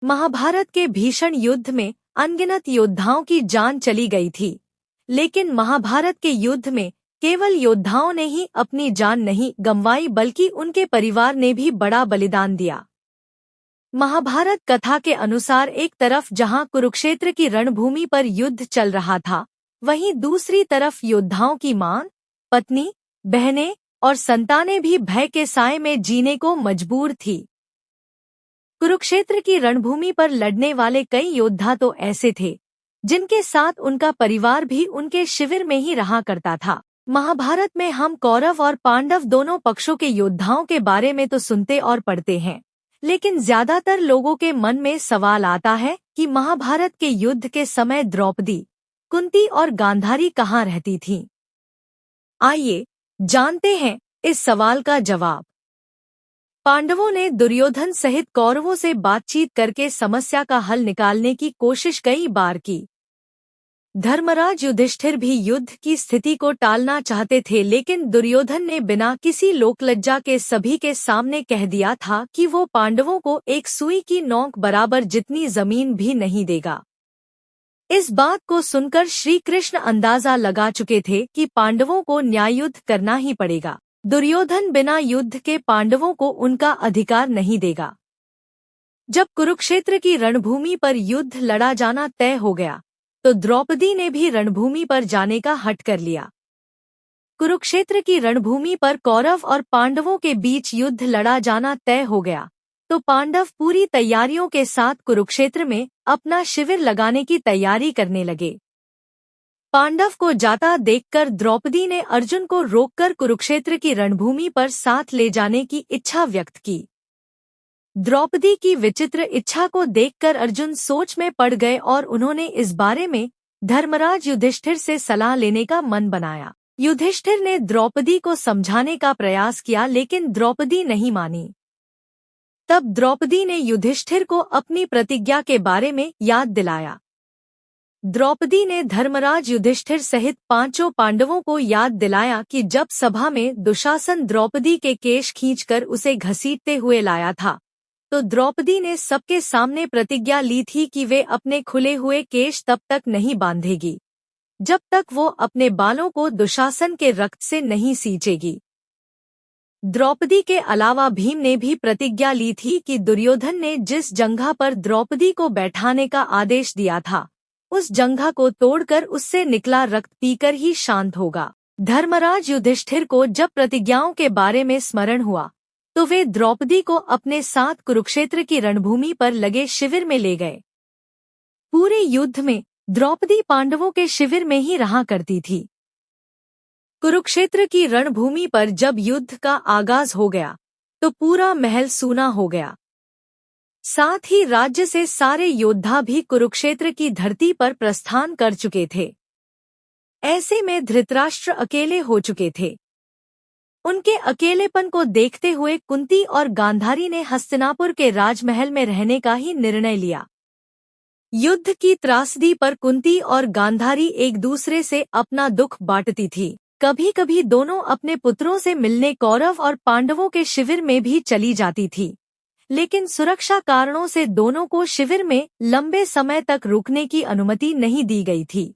महाभारत के भीषण युद्ध में अनगिनत योद्धाओं की जान चली गई थी, लेकिन महाभारत के युद्ध में केवल योद्धाओं ने ही अपनी जान नहीं गंवाई बल्कि उनके परिवार ने भी बड़ा बलिदान दिया। महाभारत कथा के अनुसार एक तरफ जहां कुरुक्षेत्र की रणभूमि पर युद्ध चल रहा था, वहीं दूसरी तरफ योद्धाओं की मां, पत्नी, बहनें और संतानें भी भय के साए में जीने को मजबूर थी। कुरुक्षेत्र की रणभूमि पर लड़ने वाले कई योद्धा तो ऐसे थे जिनके साथ उनका परिवार भी उनके शिविर में ही रहा करता था। महाभारत में हम कौरव और पांडव दोनों पक्षों के योद्धाओं के बारे में तो सुनते और पढ़ते हैं, लेकिन ज्यादातर लोगों के मन में सवाल आता है कि महाभारत के युद्ध के समय द्रौपदी, कुंती और गांधारी कहाँ रहती थीं? आइए जानते हैं इस सवाल का जवाब। पांडवों ने दुर्योधन सहित कौरवों से बातचीत करके समस्या का हल निकालने की कोशिश कई बार की। धर्मराज युधिष्ठिर भी युद्ध की स्थिति को टालना चाहते थे, लेकिन दुर्योधन ने बिना किसी लोकलज्जा के सभी के सामने कह दिया था कि वो पांडवों को एक सुई की नोक बराबर जितनी जमीन भी नहीं देगा। इस बात को सुनकर श्री कृष्ण अंदाजा लगा चुके थे कि पांडवों को न्याययुद्ध करना ही पड़ेगा। दुर्योधन बिना युद्ध के पांडवों को उनका अधिकार नहीं देगा। जब कुरुक्षेत्र की रणभूमि पर युद्ध लड़ा जाना तय हो गया, तो द्रौपदी ने भी रणभूमि पर जाने का हठ कर लिया। कुरुक्षेत्र की रणभूमि पर कौरव और पांडवों के बीच युद्ध लड़ा जाना तय हो गया, तो पांडव पूरी तैयारियों के साथ कुरुक्षेत्र में अपना शिविर लगाने की तैयारी करने लगे। पांडव को जाता देखकर द्रौपदी ने अर्जुन को रोककर कुरुक्षेत्र की रणभूमि पर साथ ले जाने की इच्छा व्यक्त की। द्रौपदी की विचित्र इच्छा को देखकर अर्जुन सोच में पड़ गए और उन्होंने इस बारे में धर्मराज युधिष्ठिर से सलाह लेने का मन बनाया। युधिष्ठिर ने द्रौपदी को समझाने का प्रयास किया, लेकिन द्रौपदी नहीं मानी। तब द्रौपदी ने युधिष्ठिर को अपनी प्रतिज्ञा के बारे में याद दिलाया। द्रौपदी ने धर्मराज युधिष्ठिर सहित पांचों पांडवों को याद दिलाया कि जब सभा में दुशासन द्रौपदी के केश खींचकर उसे घसीटते हुए लाया था, तो द्रौपदी ने सबके सामने प्रतिज्ञा ली थी कि वे अपने खुले हुए केश तब तक नहीं बांधेगी जब तक वो अपने बालों को दुशासन के रक्त से नहीं सींचेगी। द्रौपदी के अलावा भीम ने भी प्रतिज्ञा ली थी कि दुर्योधन ने जिस जंघा पर द्रौपदी को बैठाने का आदेश दिया था, उस जंघा को तोड़कर उससे निकला रक्त पीकर ही शांत होगा। धर्मराज युधिष्ठिर को जब प्रतिज्ञाओं के बारे में स्मरण हुआ, तो वे द्रौपदी को अपने साथ कुरुक्षेत्र की रणभूमि पर लगे शिविर में ले गए। पूरे युद्ध में द्रौपदी पांडवों के शिविर में ही रहा करती थी। कुरुक्षेत्र की रणभूमि पर जब युद्ध का आगाज हो गया, तो पूरा महल सूना हो गया। साथ ही राज्य से सारे योद्धा भी कुरुक्षेत्र की धरती पर प्रस्थान कर चुके थे। ऐसे में धृतराष्ट्र अकेले हो चुके थे। उनके अकेलेपन को देखते हुए कुंती और गांधारी ने हस्तिनापुर के राजमहल में रहने का ही निर्णय लिया। युद्ध की त्रासदी पर कुंती और गांधारी एक दूसरे से अपना दुख बांटती थी। कभी कभी दोनों अपने पुत्रों से मिलने कौरव और पांडवों के शिविर में भी चली जाती थी, लेकिन सुरक्षा कारणों से दोनों को शिविर में लंबे समय तक रुकने की अनुमति नहीं दी गई थी।